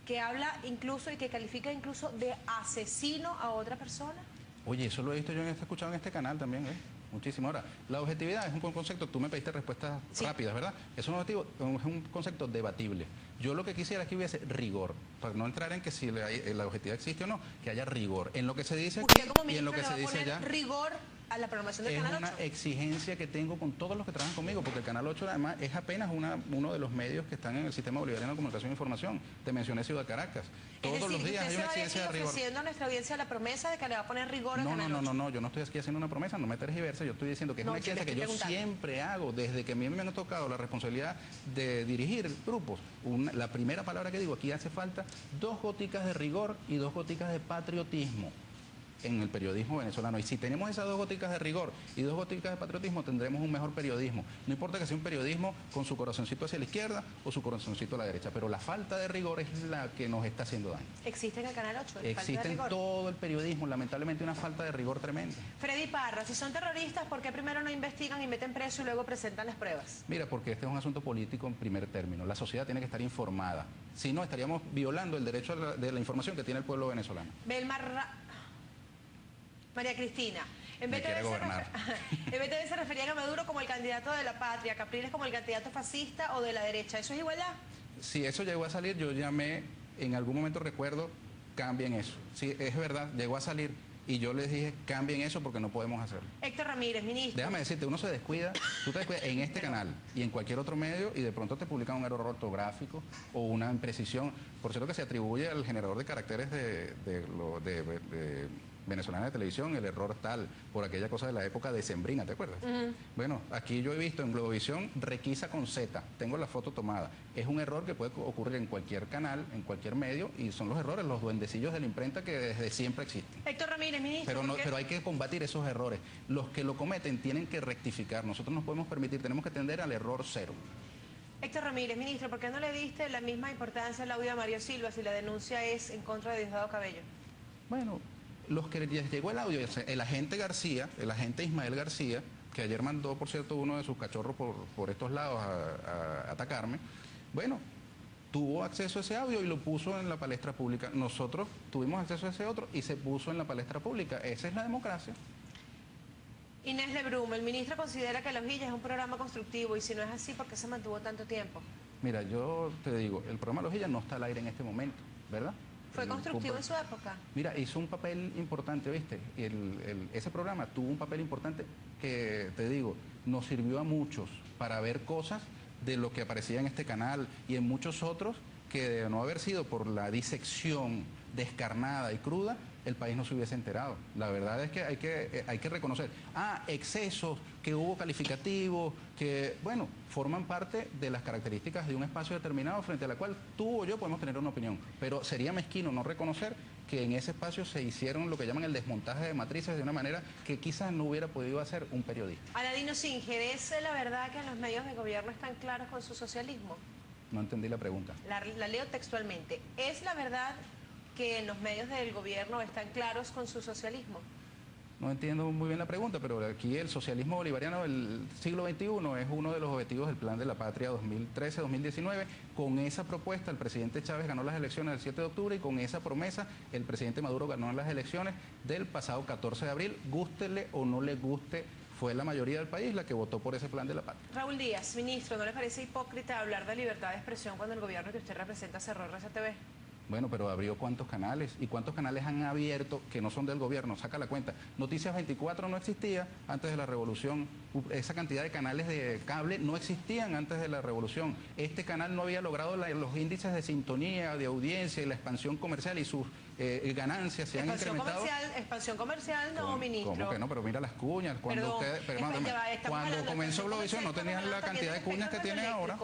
que habla incluso y que califica incluso de asesino a otra persona. Oye, eso lo he visto yo, escuchado en este canal también, muchísimo. Ahora, la objetividad es un concepto, tú me pediste respuestas rápidas, ¿verdad? Es un objetivo, es un concepto debatible. Yo lo que quisiera es que hubiese rigor, para no entrar en que si la objetividad existe o no, que haya rigor en lo que se dice aquí y en lo que se dice allá. Rigor a la programación del Canal 8. Es una exigencia que tengo con todos los que trabajan conmigo, porque el Canal 8 además es apenas uno de los medios que están en el sistema bolivariano de comunicación e información. Te mencioné Ciudad Caracas. Todos los días hay una exigencia de rigor. Ofreciendo a nuestra audiencia la promesa de que le va a poner rigor al Canal 8. No, yo no estoy aquí haciendo una promesa, no me tergiverse, yo estoy diciendo que es una exigencia que yo siempre hago, desde que a mí me han tocado la responsabilidad de dirigir grupos. La primera palabra que digo, aquí hace falta 2 goticas de rigor y 2 goticas de patriotismo en el periodismo venezolano. Y si tenemos esas 2 goticas de rigor y 2 goticas de patriotismo, tendremos un mejor periodismo. No importa que sea un periodismo con su corazoncito hacia la izquierda o su corazoncito a la derecha, pero la falta de rigor es la que nos está haciendo daño. ¿Existe en el Canal 8? Existe en todo el periodismo, lamentablemente, una falta de rigor tremenda. Freddy Parra, si son terroristas, ¿por qué primero no investigan y meten preso y luego presentan las pruebas? Mira, porque este es un asunto político en primer término. La sociedad tiene que estar informada. Si no, estaríamos violando el derecho de la información que tiene el pueblo venezolano. María Cristina, en BTV se referían a Maduro como el candidato de la patria, Capriles como el candidato fascista o de la derecha. ¿Eso es igualdad? Si eso llegó a salir, yo llamé, en algún momento recuerdo, cambien eso. Sí, es verdad, llegó a salir y yo les dije, cambien eso porque no podemos hacerlo. Héctor Ramírez, ministro. Déjame decirte, uno se descuida, tú te descuidas en este canal y en cualquier otro medio y de pronto te publican un error ortográfico o una imprecisión. Por cierto que se atribuye al generador de caracteres de venezolana de televisión, el error tal, por aquella cosa de la época decembrina, ¿te acuerdas? Bueno, aquí yo he visto en Globovisión requisa con Z, tengo la foto tomada. Es un error que puede ocurrir en cualquier canal, en cualquier medio, y son los errores, los duendecillos de la imprenta que desde siempre existen. Héctor Ramírez, ministro. Pero hay que combatir esos errores. Los que lo cometen tienen que rectificar. Nosotros nos podemos permitir, tenemos que tender al error cero. Héctor Ramírez, ministro, ¿por qué no le diste la misma importancia al audio de Mario Silva si la denuncia es en contra de Diosdado Cabello? Bueno, los que les llegó el audio, el agente García, el agente Ismael García, que ayer mandó, por cierto, uno de sus cachorros por estos lados a atacarme, bueno, tuvo acceso a ese audio y lo puso en la palestra pública. Nosotros tuvimos acceso a ese otro y se puso en la palestra pública. Esa es la democracia. Inés Lebrum, el ministro considera que La Hojilla es un programa constructivo y si no es así, ¿por qué se mantuvo tanto tiempo? Mira, yo te digo, el programa La Hojilla no está al aire en este momento, ¿verdad? ¿Fue constructivo en su época? Mira, hizo un papel importante, ¿viste? Ese programa tuvo un papel importante que, te digo, nos sirvió a muchos para ver cosas de lo que aparecía en este canal y en muchos otros que de no haber sido por la disección descarnada y cruda, el país no se hubiese enterado. La verdad es que hay que reconocer, excesos, que hubo calificativos, que, bueno, forman parte de las características de un espacio determinado frente a la cual tú o yo podemos tener una opinión, pero sería mezquino no reconocer que en ese espacio se hicieron lo que llaman el desmontaje de matrices de una manera que quizás no hubiera podido hacer un periodista. Aladino Singer, ¿es la verdad que los medios de gobierno están claros con su socialismo? No entendí la pregunta. La leo textualmente. ¿Es la verdad que los medios del gobierno están claros con su socialismo? No entiendo muy bien la pregunta, pero aquí el socialismo bolivariano del siglo XXI es uno de los objetivos del Plan de la Patria 2013-2019. Con esa propuesta el presidente Chávez ganó las elecciones del 7 de octubre y con esa promesa el presidente Maduro ganó las elecciones del pasado 14 de abril. Gústele o no le guste, fue la mayoría del país la que votó por ese Plan de la Patria. Raúl Díaz, ministro, ¿no le parece hipócrita hablar de libertad de expresión cuando el gobierno que usted representa cerró RCTV? Bueno, pero abrió cuántos canales y cuántos canales han abierto que no son del gobierno, saca la cuenta. Noticias 24 no existía antes de la revolución, esa cantidad de canales de cable no existían antes de la revolución. Este canal no había logrado los índices de sintonía, de audiencia y la expansión comercial y sus ganancias se han incrementado. Expansión comercial no, ministro. ¿Cómo que no? Pero mira las cuñas. Cuando cuando comenzó Globovisión no tenían la cantidad de cuñas que tienen ahora.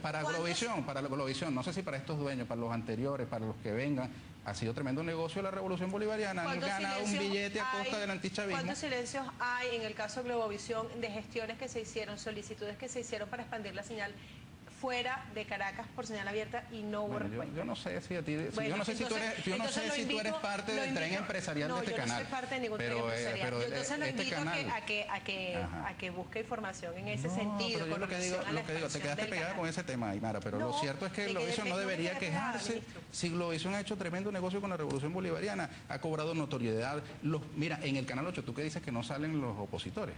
Para Globovisión, no sé si para estos dueños, para los anteriores, para los que vengan, ha sido tremendo negocio la revolución bolivariana, han ganado un billete a costa del antichavismo. ¿Cuántos silencios hay en el caso de Globovisión de gestiones que se hicieron, solicitudes que se hicieron para expandir la señal fuera de Caracas por señal abierta y no hubo respuesta? Yo no sé si a ti, yo no sé si tú eres parte del tren empresarial de este canal. No, yo no soy parte de ningún tren empresarial. Entonces lo invito a que busque información en ese sentido. Pero yo lo que digo, te quedaste pegada con ese tema, Aymara, pero lo cierto es que Globovisión no debería quejarse si Globovisión ha hecho tremendo negocio con la revolución bolivariana, ha cobrado notoriedad. Mira, en el Canal 8, tú que dices que no salen los opositores.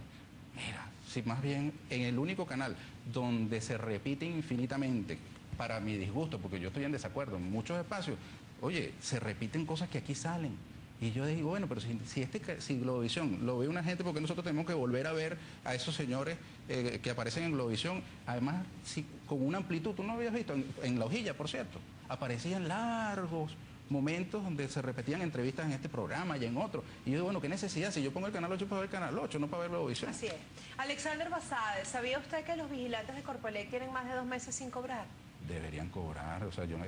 Mira, si más bien en el único canal donde se repite infinitamente, para mi disgusto, porque yo estoy en desacuerdo en muchos espacios, oye, se repiten cosas que aquí salen. Y yo digo, bueno, pero si Globovisión lo ve una gente, porque nosotros tenemos que volver a ver a esos señores que aparecen en Globovisión, además con una amplitud, tú no habías visto, en La Hojilla, por cierto, aparecían largos momentos donde se repetían entrevistas en este programa y en otro. Y yo digo, bueno, ¿qué necesidad? Si yo pongo el Canal 8 para ver el Canal 8, no para ver Globovisión. Así es. Alexander Basáez, ¿sabía usted que los vigilantes de Corpoelec tienen más de 2 meses sin cobrar? Deberían cobrar, o sea, yo no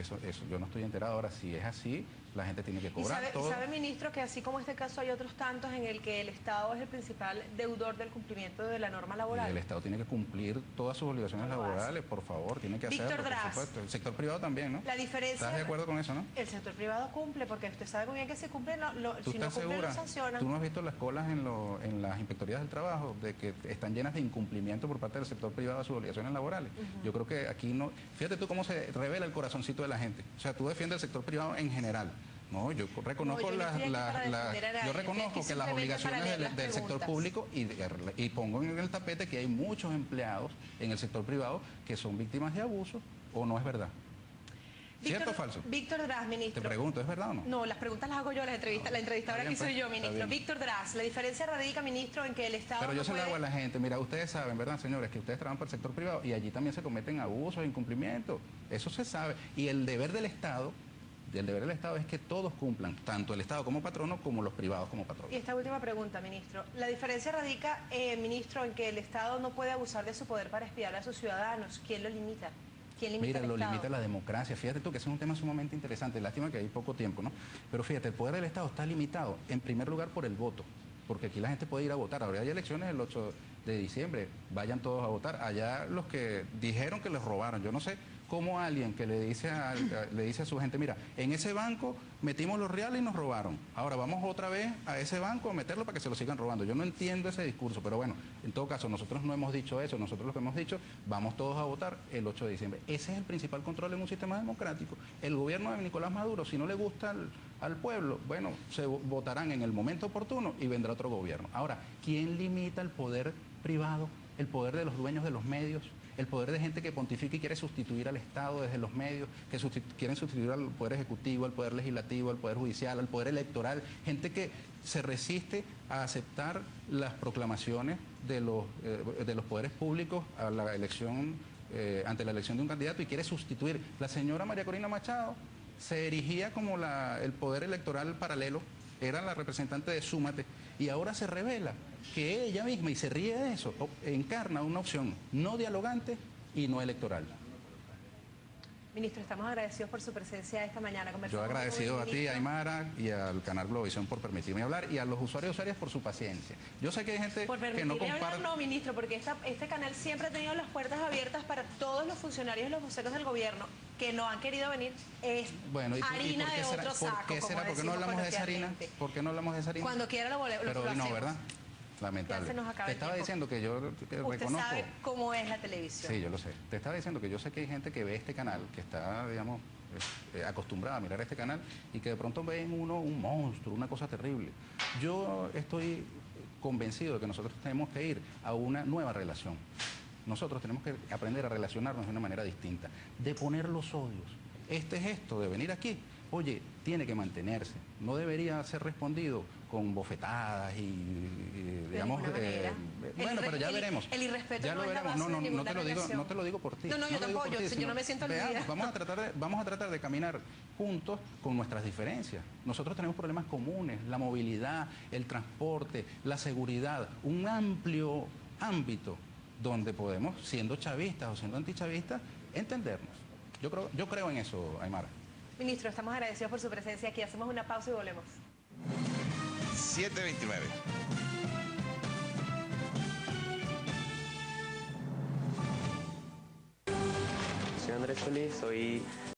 estoy enterado. Ahora, si es así, la gente tiene que cobrar. ¿Y sabe, ministro, que así como este caso hay otros tantos en el que el Estado es el principal deudor del cumplimiento de la norma laboral? Y el Estado tiene que cumplir todas sus obligaciones laborales, por favor, tiene que hacerlo, Víctor Dras, por supuesto. El sector privado también, ¿no? La diferencia... ¿Estás de acuerdo con eso, no? El sector privado cumple, porque usted sabe muy bien que se cumple, ¿Tú si no cumple lo sancionan. ¿Tú no has visto las colas en las inspectorías del trabajo, de que están llenas de incumplimiento por parte del sector privado de sus obligaciones laborales? Yo creo que aquí no... Fíjate tú cómo se revela el corazoncito de la gente. O sea, tú defiendes el sector privado en general. No, yo reconozco yo reconozco que las obligaciones del sector público y pongo en el tapete que hay muchos empleados en el sector privado que son víctimas de abuso, ¿o no es verdad? ¿Cierto o falso? Víctor Dras, ministro. Te pregunto, ¿es verdad o no? No, las preguntas las hago yo, la entrevistadora aquí soy yo, ministro. Víctor Dras, la diferencia radica, ministro, en que el Estado... Pero yo se lo hago a la gente, mira, ustedes saben, ¿verdad, señores? Que ustedes trabajan para el sector privado y allí también se cometen abusos, incumplimientos. Eso se sabe. Y el deber del Estado es que todos cumplan, tanto el Estado como patrono, como los privados como patronos. Y esta última pregunta, ministro. La diferencia radica, ministro, en que el Estado no puede abusar de su poder para espiar a sus ciudadanos. ¿Quién lo limita? Mira, lo limita la democracia. Fíjate tú que ese es un tema sumamente interesante. Lástima que hay poco tiempo, ¿no? Pero fíjate, el poder del Estado está limitado, en primer lugar, por el voto. porque aquí la gente puede ir a votar. Ahora hay elecciones el 8 de diciembre, vayan todos a votar. Allá los que dijeron que les robaron, yo no sé cómo alguien que le dice a su gente, mira, en ese banco metimos los reales y nos robaron, ahora vamos otra vez a ese banco a meterlo para que se lo sigan robando. Yo no entiendo ese discurso, pero bueno, en todo caso, nosotros no hemos dicho eso, nosotros lo que hemos dicho, vamos todos a votar el 8 de diciembre. Ese es el principal control en un sistema democrático. El gobierno de Nicolás Maduro, si no le gusta al pueblo, bueno, se votarán en el momento oportuno y vendrá otro gobierno. Ahora, ¿quién limita el poder privado, el poder de los dueños de los medios, el poder de gente que pontifica y quiere sustituir al Estado desde los medios, que quieren sustituir al Poder Ejecutivo, al Poder Legislativo, al Poder Judicial, al Poder Electoral, gente que se resiste a aceptar las proclamaciones de los poderes públicos a la elección, ante la elección de un candidato y quiere sustituir? La señora María Corina Machado se erigía como el poder electoral paralelo, era la representante de Súmate, y ahora se revela que ella misma, y se ríe de eso, encarna una opción no dialogante y no electoral. Ministro, estamos agradecidos por su presencia esta mañana. Yo agradecido a ti, Aymara, y al canal Globovisión por permitirme hablar, y a los usuarios y usuarias por su paciencia. Yo sé que hay gente que no comparte... hablar, no, ministro, porque este canal siempre ha tenido las puertas abiertas para todos los funcionarios y los voceros del gobierno que no han querido venir. Es bueno, harina de otro saco. ¿Por qué será? ¿Por qué no hablamos de esa harina? ¿Por qué no hablamos de esa harina? Cuando quiera lo volvemos. Pero no, ¿verdad? Lamentable. Te estaba diciendo que yo reconozco... Usted sabe cómo es la televisión. Sí, yo lo sé. Te estaba diciendo que yo sé que hay gente que ve este canal, que está, digamos, acostumbrada a mirar este canal y que de pronto ve en uno un monstruo, una cosa terrible. Yo estoy convencido de que nosotros tenemos que ir a una nueva relación. Nosotros tenemos que aprender a relacionarnos de una manera distinta, de poner los odios. Este gesto de venir aquí, oye, tiene que mantenerse, no debería ser respondido con bofetadas y digamos, bueno, pero ya veremos. El irrespeto ya no lo es la veremos. base de ninguna relación. No te lo digo por ti. No, yo tampoco, yo no me siento aludida. Vamos a tratar de caminar juntos con nuestras diferencias. Nosotros tenemos problemas comunes, la movilidad, el transporte, la seguridad, un amplio ámbito donde podemos, siendo chavistas o siendo antichavistas, entendernos. Yo creo en eso, Aymara. Ministro, estamos agradecidos por su presencia aquí. Hacemos una pausa y volvemos. 7:29. Soy Andrés Solís, soy